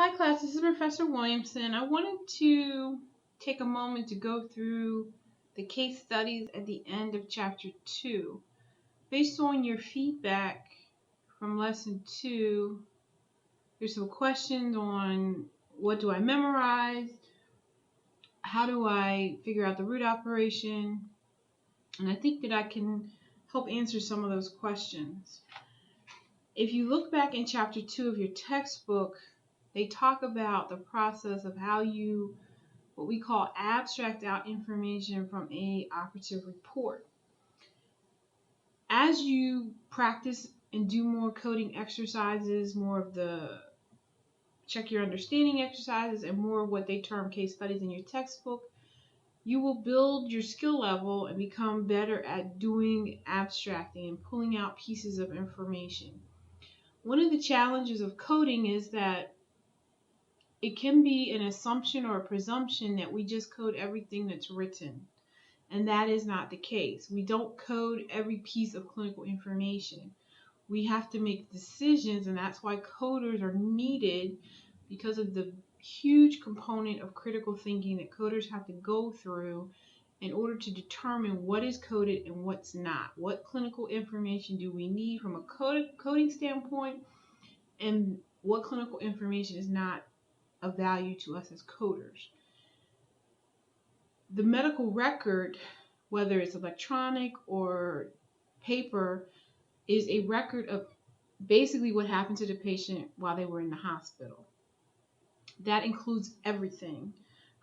Hi class, this is Professor Williamson. I wanted to take a moment to go through the case studies at the end of chapter 2. Based on your feedback from lesson 2, there's some questions on what do I memorize, how do I figure out the root operation, and I think that I can help answer some of those questions. If you look back in chapter 2 of your textbook, they talk about the process of how you, what we call, abstract out information from a operative report. As you practice and do more coding exercises, more of the check your understanding exercises, and more of what they term case studies in your textbook, you will build your skill level and become better at doing abstracting and pulling out pieces of information. One of the challenges of coding is that it can be an assumption or a presumption that we just code everything that's written. And that is not the case. We don't code every piece of clinical information. We have to make decisions, and that's why coders are needed, because of the huge component of critical thinking that coders have to go through in order to determine what is coded and what's not. What clinical information do we need from a coding standpoint, and what clinical information is not of value to us as coders. The medical record, whether it's electronic or paper, is a record of basically what happened to the patient while they were in the hospital. That includes everything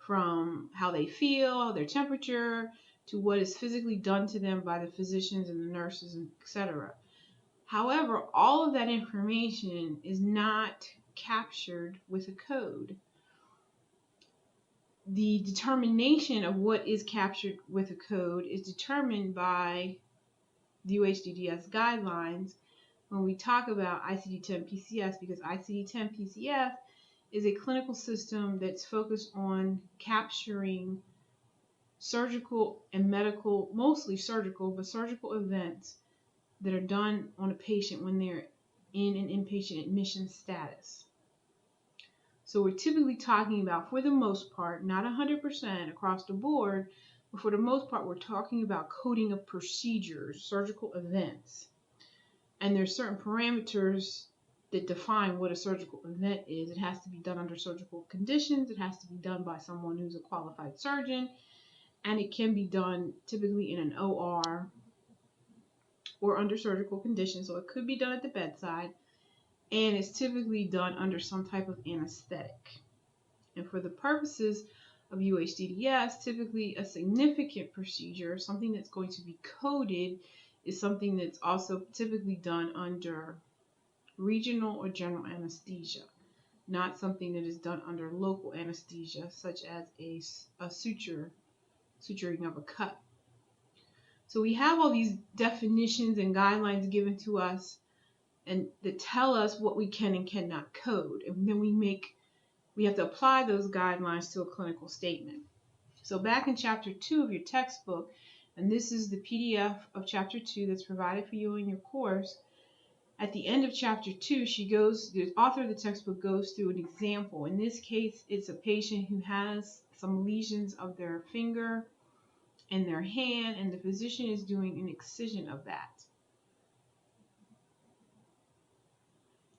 from how they feel, their temperature, to what is physically done to them by the physicians and the nurses, etc. However, all of that information is not captured with a code. The determination of what is captured with a code is determined by the UHDDS guidelines when we talk about ICD-10-PCS, because ICD-10-PCS is a clinical system that's focused on capturing surgical and medical, mostly surgical, but surgical events that are done on a patient when they're in an inpatient admission status. So we're typically talking about, for the most part, not 100% across the board, but for the most part, we're talking about coding of procedures, surgical events. And there's certain parameters that define what a surgical event is. It has to be done under surgical conditions. It has to be done by someone who's a qualified surgeon. And it can be done typically in an OR or under surgical conditions. So it could be done at the bedside. And it's typically done under some type of anesthetic. And for the purposes of UHDDS, typically a significant procedure, something that's going to be coded, is something that's also typically done under regional or general anesthesia, not something that is done under local anesthesia, such as a suturing of a cut. So we have all these definitions and guidelines given to us and that tell us what we can and cannot code. And then we have to apply those guidelines to a clinical statement. So back in chapter 2 of your textbook, and this is the PDF of chapter 2 that's provided for you in your course, at the end of chapter 2, the author of the textbook goes through an example. In this case, it's a patient who has some lesions of their finger and their hand, and the physician is doing an excision of that.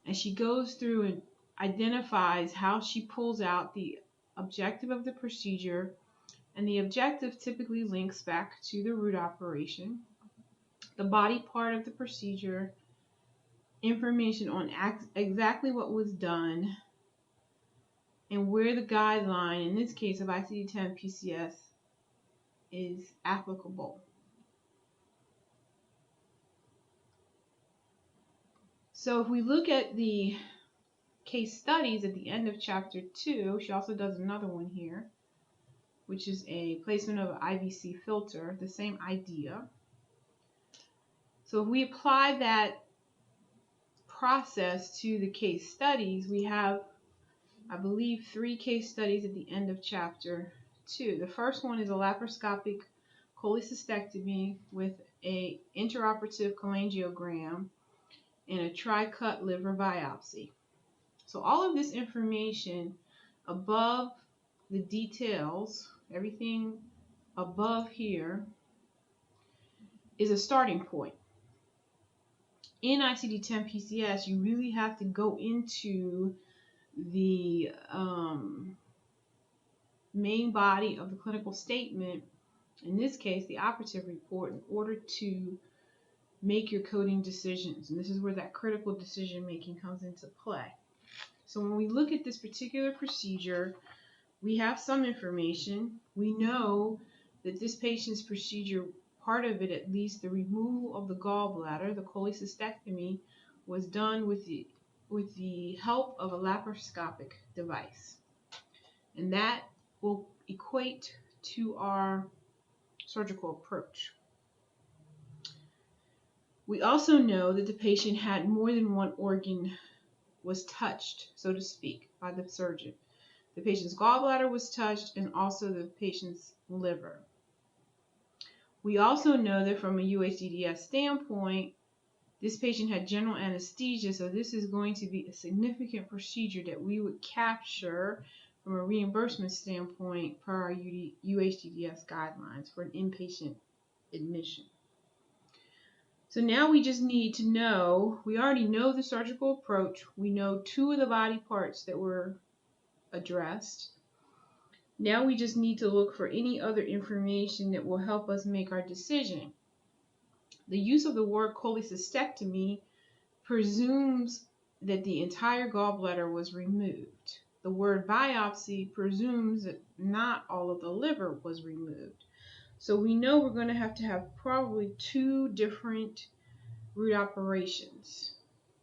And she goes through and identifies how she pulls out the objective of the procedure, and the objective typically links back to the root operation, the body part of the procedure, information on exactly what was done, and where the guideline, in this case of ICD-10-PCS, is applicable. So if we look at the case studies at the end of chapter 2, she also does another one here, which is a placement of an IVC filter, the same idea. So if we apply that process to the case studies, we have, I believe, 3 case studies at the end of chapter 2. The first one is a laparoscopic cholecystectomy with an intraoperative cholangiogram and a tri-cut liver biopsy. So all of this information above the details, everything above here, is a starting point. In ICD-10 PCS, you really have to go into the main body of the clinical statement, in this case the operative report, in order to make your coding decisions. And this is where that critical decision making comes into play. So when we look at this particular procedure, we have some information. We know that this patient's procedure, part of it at least, the removal of the gallbladder, the cholecystectomy, was done with the help of a laparoscopic device. And that will equate to our surgical approach. We also know that the patient had more than one organ was touched, so to speak, by the surgeon. The patient's gallbladder was touched, and also the patient's liver. We also know that from a UHDDS standpoint, this patient had general anesthesia, so this is going to be a significant procedure that we would capture from a reimbursement standpoint per our UHDDS guidelines for an inpatient admission. So now we just need to know, we already know the surgical approach, we know 2 of the body parts that were addressed. Now we just need to look for any other information that will help us make our decision. The use of the word cholecystectomy presumes that the entire gallbladder was removed. The word biopsy presumes that not all of the liver was removed. So we know we're going to have probably 2 different root operations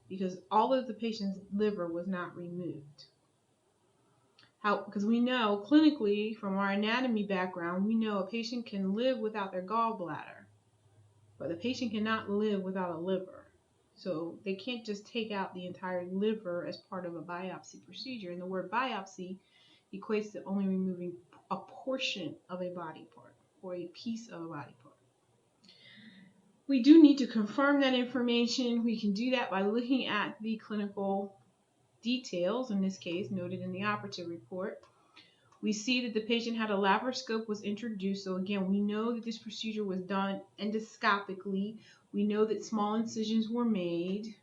because all of the patient's liver was not removed. Because we know clinically from our anatomy background, we know a patient can live without their gallbladder, but the patient cannot live without a liver. So they can't just take out the entire liver as part of a biopsy procedure. And the word biopsy equates to only removing a portion of a body part or a piece of a body part. We do need to confirm that information. We can do that by looking at the clinical details, in this case noted in the operative report. We see that the patient had a laparoscope was introduced. So again, we know that this procedure was done endoscopically. We know that small incisions were made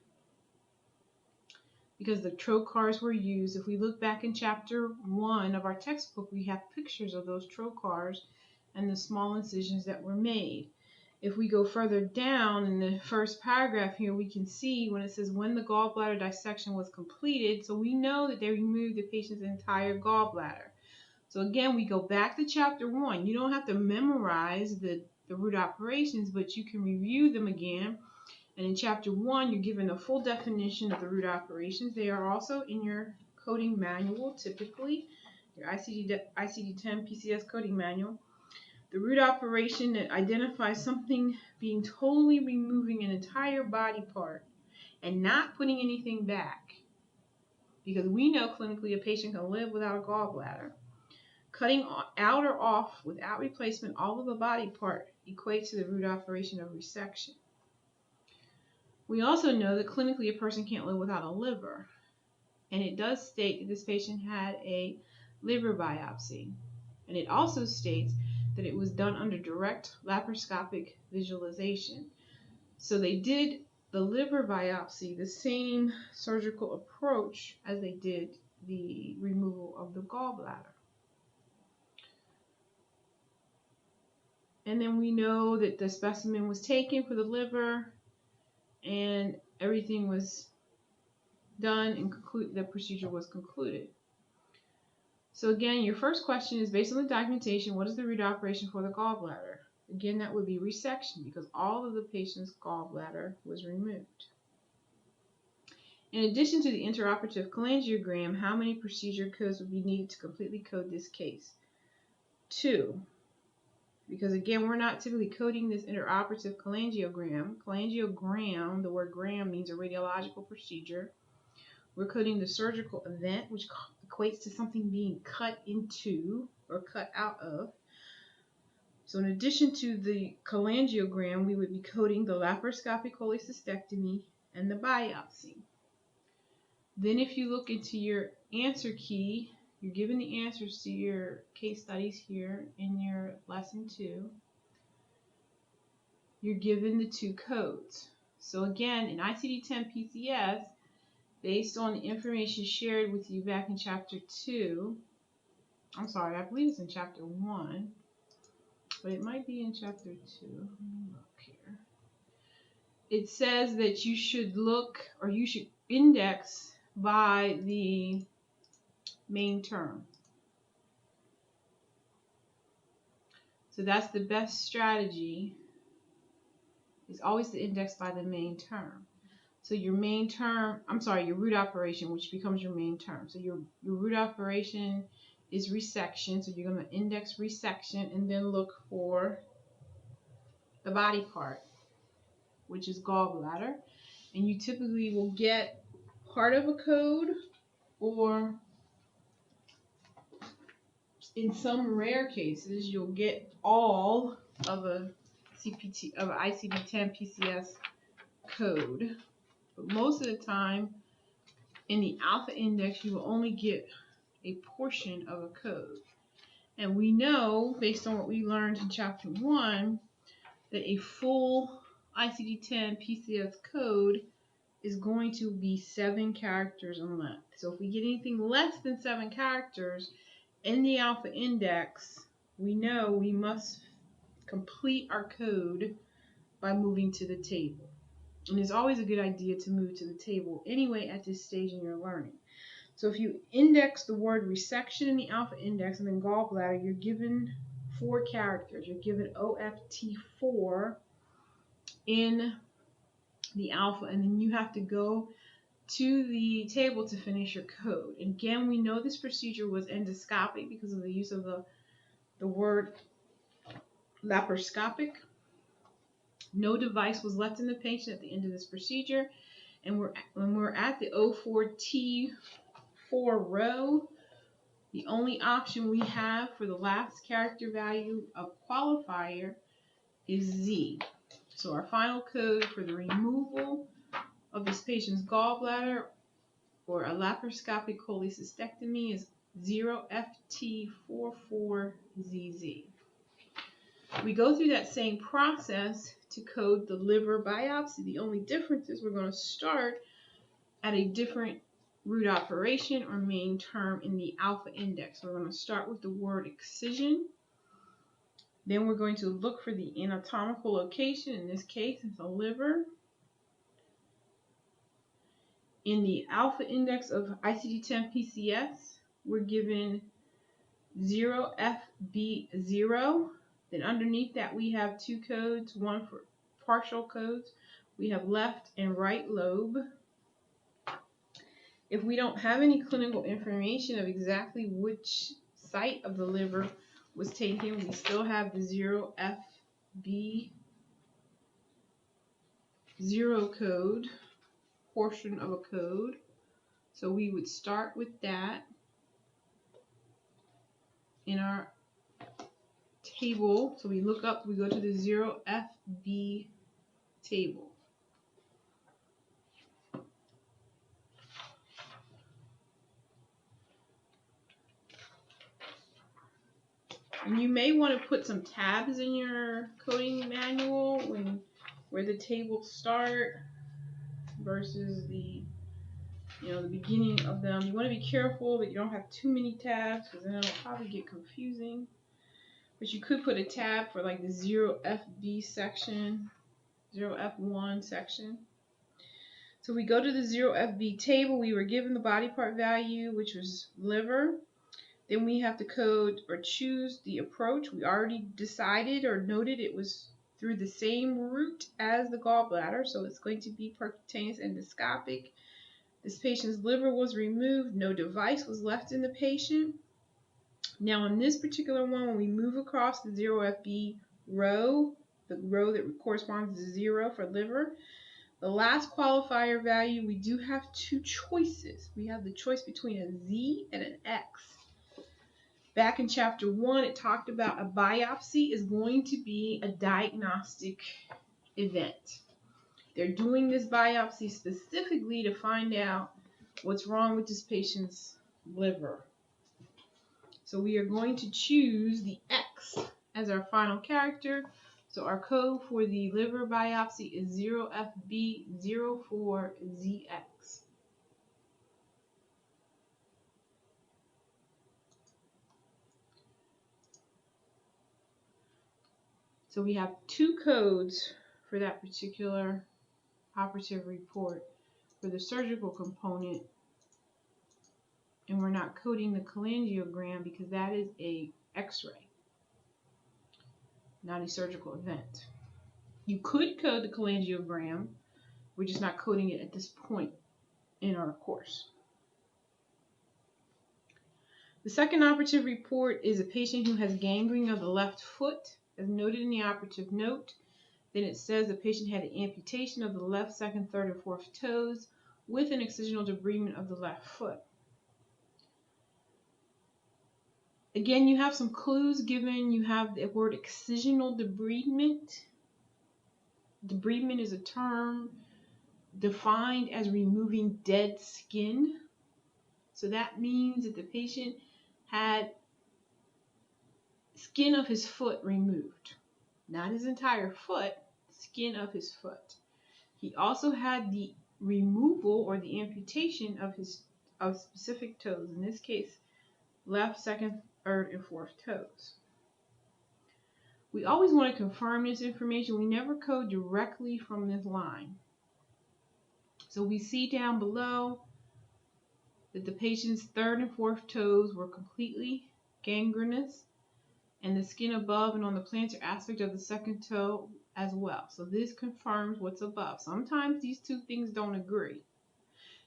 because the trocars were used. If we look back in chapter 1 of our textbook, we have pictures of those trocars and the small incisions that were made. If we go further down in the first paragraph here, we can see when it says when the gallbladder dissection was completed. So we know that they removed the patient's entire gallbladder. So again, we go back to chapter 1. You don't have to memorize the root operations, but you can review them again. And in chapter 1, you're given a full definition of the root operations. They are also in your coding manual, typically, your ICD-10 PCS coding manual. The root operation that identifies something being totally removing an entire body part and not putting anything back. Because we know clinically a patient can live without a gallbladder. Cutting out or off without replacement all of the body part equates to the root operation of resection. We also know that clinically a person can't live without a liver. And it does state that this patient had a liver biopsy. And it also states that it was done under direct laparoscopic visualization. So they did the liver biopsy the same surgical approach as they did the removal of the gallbladder. And then we know that the specimen was taken for the liver and everything was done and the procedure was concluded. So again, your first question is based on the documentation, what is the root operation for the gallbladder? Again, that would be resection because all of the patient's gallbladder was removed. In addition to the interoperative cholangiogram, how many procedure codes would be needed to completely code this case? 2. Because again, we're not typically coding this interoperative cholangiogram. Cholangiogram, the word gram means a radiological procedure. We're coding the surgical event, which equates to something being cut into or cut out of. So in addition to the cholangiogram, we would be coding the laparoscopic cholecystectomy and the biopsy. Then if you look into your answer key, you're given the answers to your case studies here in your lesson 2. You're given the 2 codes. So again, in ICD-10 PCS, based on the information shared with you back in chapter 2, I'm sorry, I believe it's in chapter 1, but it might be in chapter 2. Let me look here. It says that you should look, or you should index by the main term. So that's the best strategy, is always to index by the main term. So your main term, I'm sorry, your root operation, which becomes your main term. So your root operation is resection. So you're going to index resection and then look for the body part, which is gallbladder. And you typically will get part of a code, or in some rare cases, you'll get all of a CPT of an ICD-10 PCS code. But most of the time, in the alpha index, you will only get a portion of a code. And we know, based on what we learned in chapter 1, that a full ICD-10 PCS code is going to be 7 characters in length. So if we get anything less than 7 characters in the alpha index, we know we must complete our code by moving to the table. And it's always a good idea to move to the table anyway at this stage in your learning. So if you index the word resection in the alpha index and then gallbladder, you're given 4 characters. You're given OFT4 in the alpha, and then you have to go to the table to finish your code. And again, we know this procedure was endoscopic because of the use of the word laparoscopic. No device was left in the patient at the end of this procedure. And when we're at the O4T4 row, the only option we have for the last character value of qualifier is Z. So our final code for the removal of this patient's gallbladder or a laparoscopic cholecystectomy is 0FT44ZZ. We go through that same process to code the liver biopsy. The only difference is we're going to start at a different root operation or main term in the alpha index. We're going to start with the word excision. Then we're going to look for the anatomical location. In this case, it's the liver. In the alpha index of ICD-10 PCS, we're given 0FB0. Then underneath that, we have 2 codes, one for partial codes. We have left and right lobe. If we don't have any clinical information of exactly which site of the liver was taken, we still have the 0FB0 code, portion of a code. So we would start with that in our table. So we look up, we go to the 0FB table. And you may want to put some tabs in your coding manual where the tables start versus the beginning of them. You want to be careful that you don't have too many tabs, because then it'll probably get confusing. But you could put a tab for like the 0FB section, 0F1 section. So we go to the 0FB table. We were given the body part value, which was liver. Then we have to code or choose the approach. We already decided or noted it was through the same route as the gallbladder, so it's going to be percutaneous endoscopic. This patient's liver was removed. No device was left in the patient. Now in this particular one, when we move across the 0FB row, the row that corresponds to 0 for liver, the last qualifier value, we do have 2 choices. We have the choice between a Z and an X. Back in chapter 1, it talked about a biopsy is going to be a diagnostic event. They're doing this biopsy specifically to find out what's wrong with this patient's liver. So we are going to choose the X as our final character. So our code for the liver biopsy is 0FB04ZX. So we have two codes for that particular operative report for the surgical component, and we're not coding the cholangiogram because that is a X-ray, not a surgical event. You could code the cholangiogram, we're just not coding it at this point in our course. The second operative report is a patient who has gangrene of the left foot, as noted in the operative note. Then it says the patient had an amputation of the left, second, third, and fourth toes with an excisional debridement of the left foot. Again, you have some clues given. You have the word excisional debridement. Debridement is a term defined as removing dead skin. So that means that the patient had skin of his foot removed. Not his entire foot, skin of his foot. He also had the removal or the amputation of specific toes. In this case, left, second, third, and fourth toes. We always want to confirm this information. We never code directly from this line. So we see down below that the patient's third and fourth toes were completely gangrenous, and the skin above and on the plantar aspect of the second toe as well. So this confirms what's above. Sometimes these two things don't agree.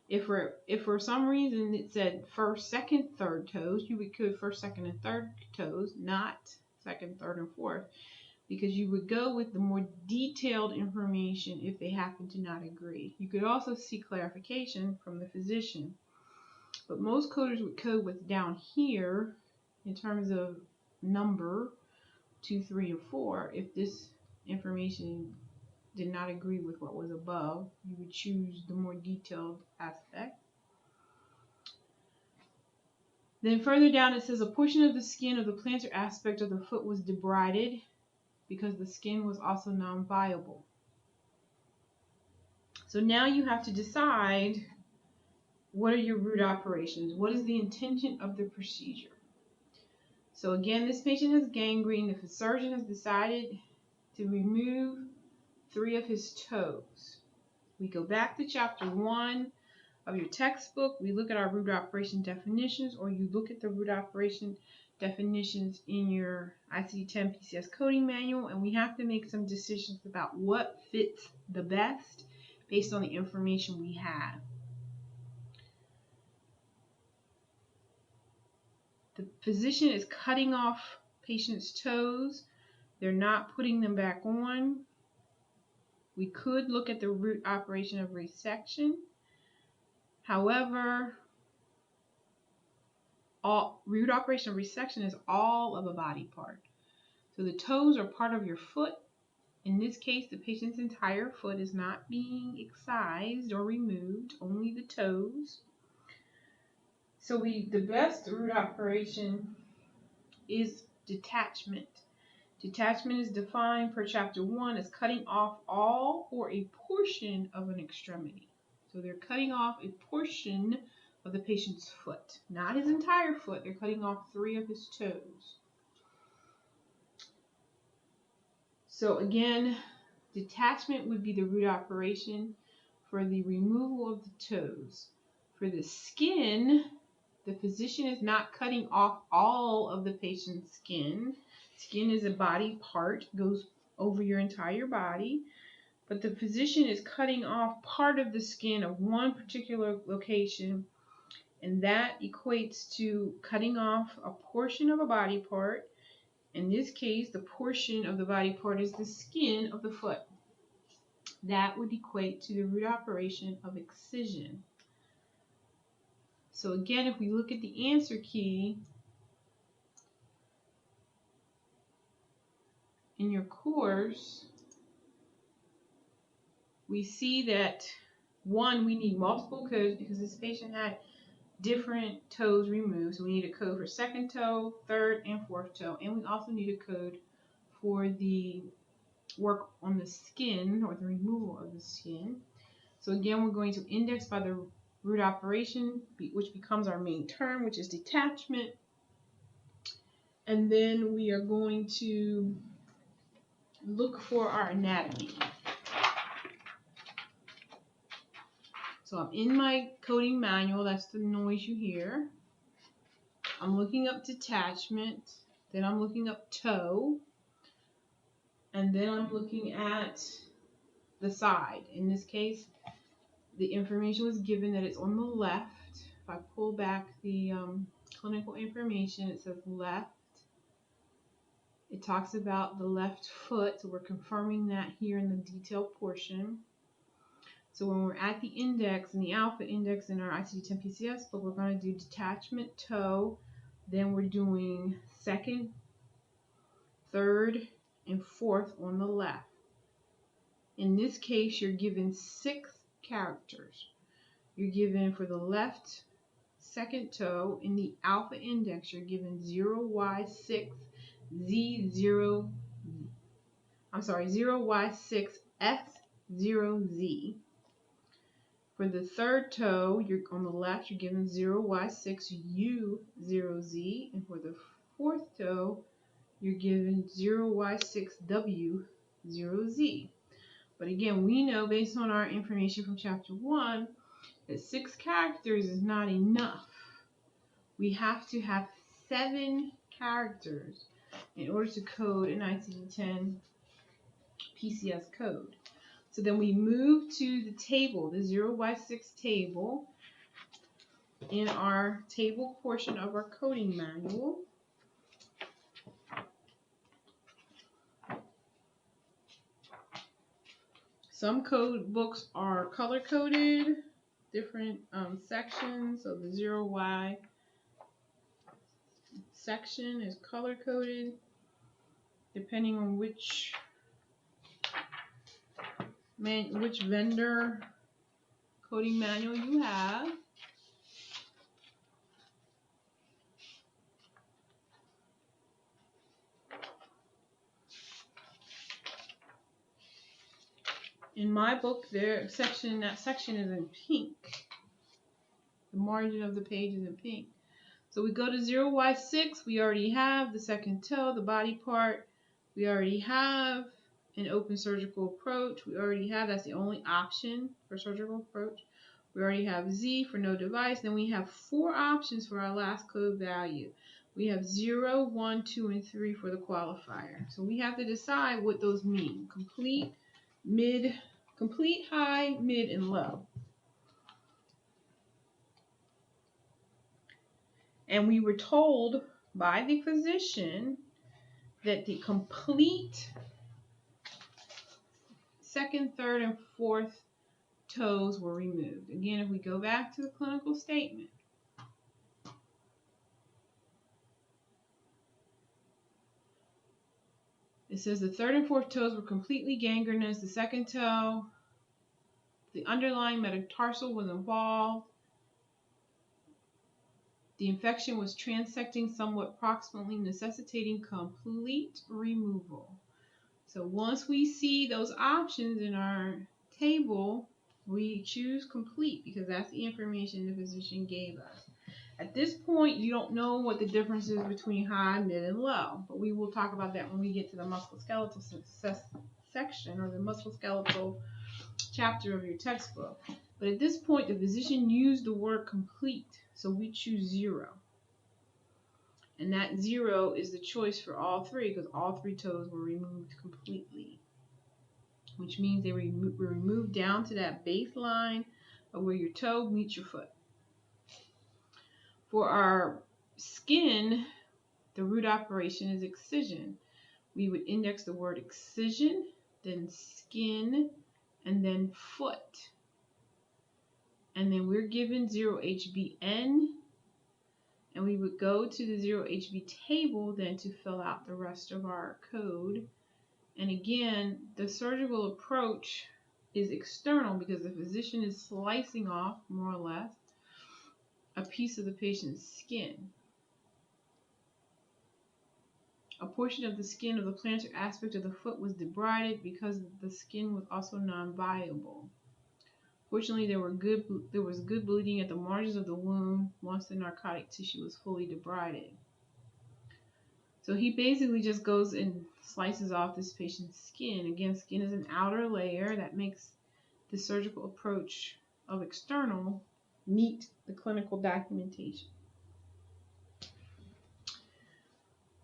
If for some reason it said first, second, third toes, you would code first, second, and third toes, not second, third, and fourth, because you would go with the more detailed information if they happen to not agree. You could also seek clarification from the physician, but most coders would code what's down here in terms of number 2, 3, or 4. If this information did not agree with what was above, you would choose the more detailed aspect. Then further down it says a portion of the skin of the plantar aspect of the foot was debrided because the skin was also non-viable. So now you have to decide, what are your root operations? What is the intention of the procedure? So again, this patient has gangrene. The surgeon has decided to remove 3 of his toes. We go back to chapter 1 of your textbook. We look at our root operation definitions, or you look at the root operation definitions in your ICD-10 PCS coding manual, and we have to make some decisions about what fits the best based on the information we have. The physician is cutting off patient's toes. They're not putting them back on. We could look at the root operation of resection. However, root operation of resection is all of a body part. So the toes are part of your foot. In this case, the patient's entire foot is not being excised or removed, only the toes. So the best root operation is detachment. Detachment is defined per chapter 1 as cutting off all or a portion of an extremity. So they're cutting off a portion of the patient's foot, not his entire foot. They're cutting off 3 of his toes. So again, detachment would be the root operation for the removal of the toes. For the skin, the physician is not cutting off all of the patient's skin. Skin is a body part, goes over your entire body, but the physician is cutting off part of the skin of one particular location, and that equates to cutting off a portion of a body part. In this case, the portion of the body part is the skin of the foot. That would equate to the root operation of excision. So again, if we look at the answer key in your course, we see that One, we need multiple codes because this patient had different toes removed. So we need a code for second toe, third, and fourth toe. And we also need a code for the work on the skin or the removal of the skin. So again, we're going to index by the root operation, which becomes our main term, which is detachment. And then we are going to look for our anatomy. So I'm in my coding manual, that's the noise you hear. I'm looking up detachment, then I'm looking up toe, and then I'm looking at the side. In this case, the information was given that it's on the left. If I pull back the clinical information, it says left. It talks about the left foot, so we're confirming that here in the detailed portion. So when we're at the index and the alpha index in our ICD-10 PCS book, we're going to do detachment toe, then we're doing second, third, and fourth on the left. In this case, you're given 6 characters. You're given for the left second toe in the alpha index, you're given 0Y6Z0, 0Y6F0Z. For the third toe, you're on the left, you're given 0Y6U0Z, and for the fourth toe, you're given 0Y6W0Z. But again, we know based on our information from chapter 1 that 6 characters is not enough. We have to have 7 characters in order to code an ICD-10 PCS code. So then we move to the table, the 0Y6 table, in our table portion of our coding manual. Some code books are color coded, different sections. So the 0Y section is color coded, depending on which vendor coding manual you have. In my book, that section is in pink. The margin of the page is in pink. So we go to 0Y6. We already have the second toe, the body part. We already have an open surgical approach. We already have, that's the only option for surgical approach. We already have Z for no device. Then we have 4 options for our last code value. We have 0, 1, 2, and 3 for the qualifier. So we have to decide what those mean. Complete, high, mid, and low. And we were told by the physician that the complete second, third, and fourth toes were removed. Again, if we go back to the clinical statement, it says the third and fourth toes were completely gangrenous. The second toe, the underlying metatarsal was involved. The infection was transecting somewhat proximally, necessitating complete removal. So once we see those options in our table, we choose complete because that's the information the physician gave us. At this point, you don't know what the difference is between high, mid, and low, but we will talk about that when we get to the musculoskeletal section or the musculoskeletal chapter of your textbook. But at this point, the physician used the word complete, so we choose 0. And that 0 is the choice for all 3 because all 3 toes were removed completely, which means they were removed down to that baseline of where your toe meets your foot. For our skin, the root operation is excision. We would index the word excision, then skin, and then foot. And then we're given 0HBN, and we would go to the 0HB table then to fill out the rest of our code. And again, the surgical approach is external because the physician is slicing off, more or less, a piece of the patient's skin. A portion of the skin of the plantar aspect of the foot was debrided because the skin was also non-viable. Fortunately, there was good bleeding at the margins of the wound once the narcotic tissue was fully debrided. So he basically just goes and slices off this patient's skin. Again, skin is an outer layer that makes the surgical approach of external meet the clinical documentation.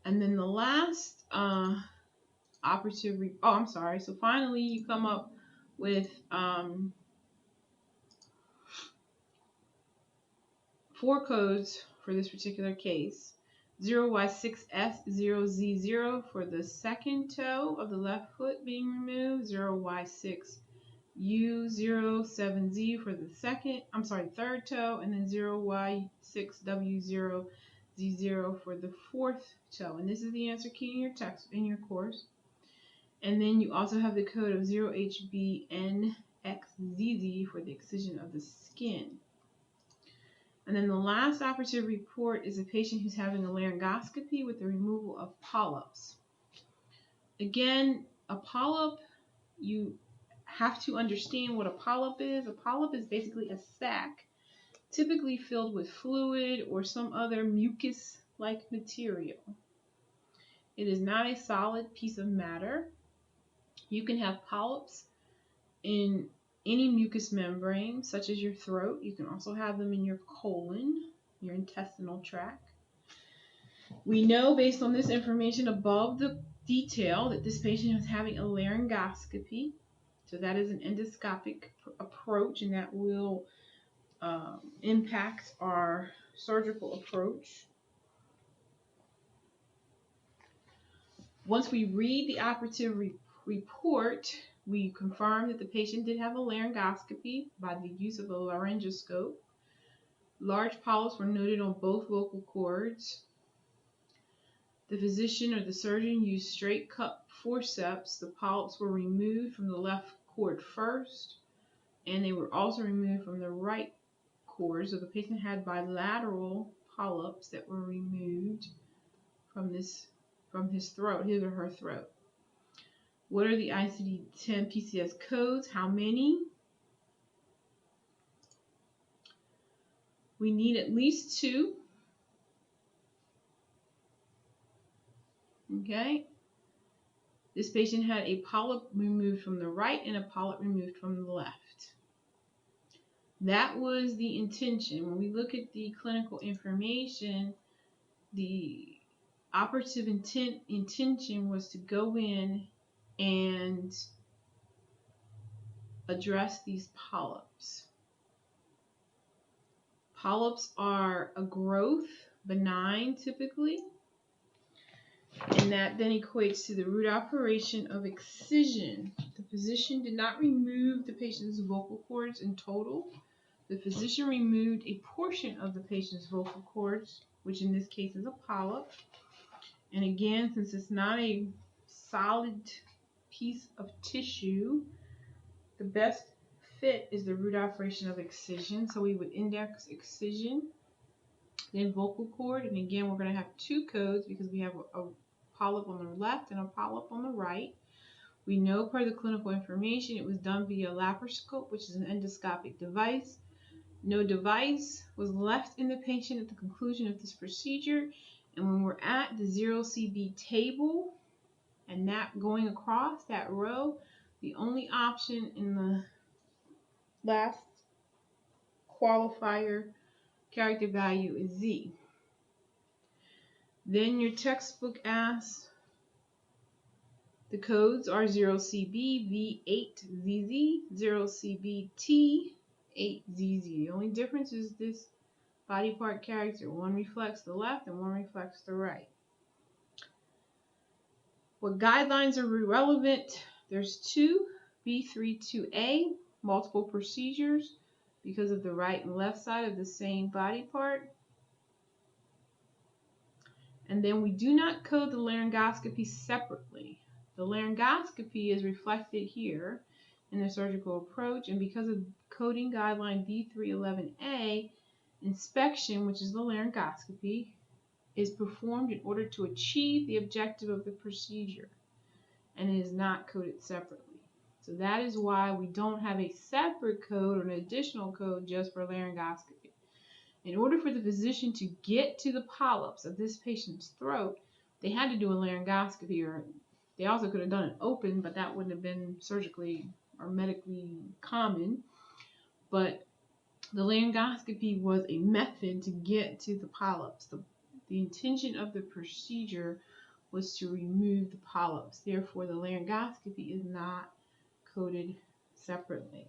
And then the last operative, so finally you come up with 4 codes for this particular case. 0Y6S0Z0 for the second toe of the left foot being removed, 0Y6U07Z for the third toe, and then 0Y6W0Z0 for the fourth toe. And this is the answer key in your text in your course. And then you also have the code of 0HBNXZZ for the excision of the skin. And then the last operative report is a patient who's having a laryngoscopy with the removal of polyps. Again, a polyp, you have to understand what a polyp is. A polyp is basically a sac, typically filled with fluid or some other mucus-like material. It is not a solid piece of matter. You can have polyps in any mucous membrane, such as your throat. You can also have them in your colon, your intestinal tract. We know based on this information above the detail that this patient is having a laryngoscopy. So that is an endoscopic approach, and that will impact our surgical approach. Once we read the operative report, we confirm that the patient did have a laryngoscopy by the use of a laryngoscope. Large polyps were noted on both vocal cords. The physician or the surgeon used straight cut forceps. The polyps were removed from the left cord first, and they were also removed from the right cord. So the patient had bilateral polyps that were removed from his throat, his or her throat. What are the ICD-10 PCS codes? How many? We need at least 2. Okay. This patient had a polyp removed from the right and a polyp removed from the left. That was the intention. When we look at the clinical information, the operative intention was to go in and address these polyps. Polyps are a growth, benign typically, and that then equates to the root operation of excision. The physician did not remove the patient's vocal cords in total. The physician removed a portion of the patient's vocal cords, which in this case is a polyp. And again, since it's not a solid piece of tissue, the best fit is the root operation of excision. So we would index excision, then vocal cord, and again we're going to have 2 codes because we have a polyp on the left and a polyp on the right. We know per the clinical information it was done via laparoscope, which is an endoscopic device. No device was left in the patient at the conclusion of this procedure. And when we're at the 0CB table and that going across that row, the only option in the last qualifier character value is Z. Then your textbook asks, the codes are 0CB V8ZZ, 0CB T8ZZ. The only difference is this body part character. One reflects the left and one reflects the right. What guidelines are relevant? There's 2, B32A, multiple procedures because of the right and left side of the same body part. And then we do not code the laryngoscopy separately. The laryngoscopy is reflected here, in the surgical approach, and because of coding guideline D311A, inspection, which is the laryngoscopy, is performed in order to achieve the objective of the procedure, and it is not coded separately. So that is why we don't have a separate code or an additional code just for laryngoscopy. In order for the physician to get to the polyps of this patient's throat, they had to do a laryngoscopy, or they also could have done it open, but that wouldn't have been surgically or medically common. But the laryngoscopy was a method to get to the polyps. The intention of the procedure was to remove the polyps. Therefore, the laryngoscopy is not coded separately.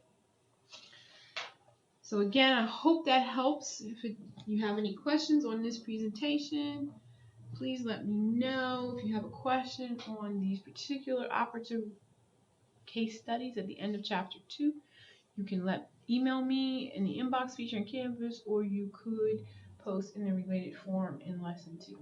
So again, I hope that helps. If you have any questions on this presentation, please let me know. If you have a question on these particular operative case studies at the end of chapter 2, you can email me in the inbox feature in Canvas, or you could post in the related form in lesson 2.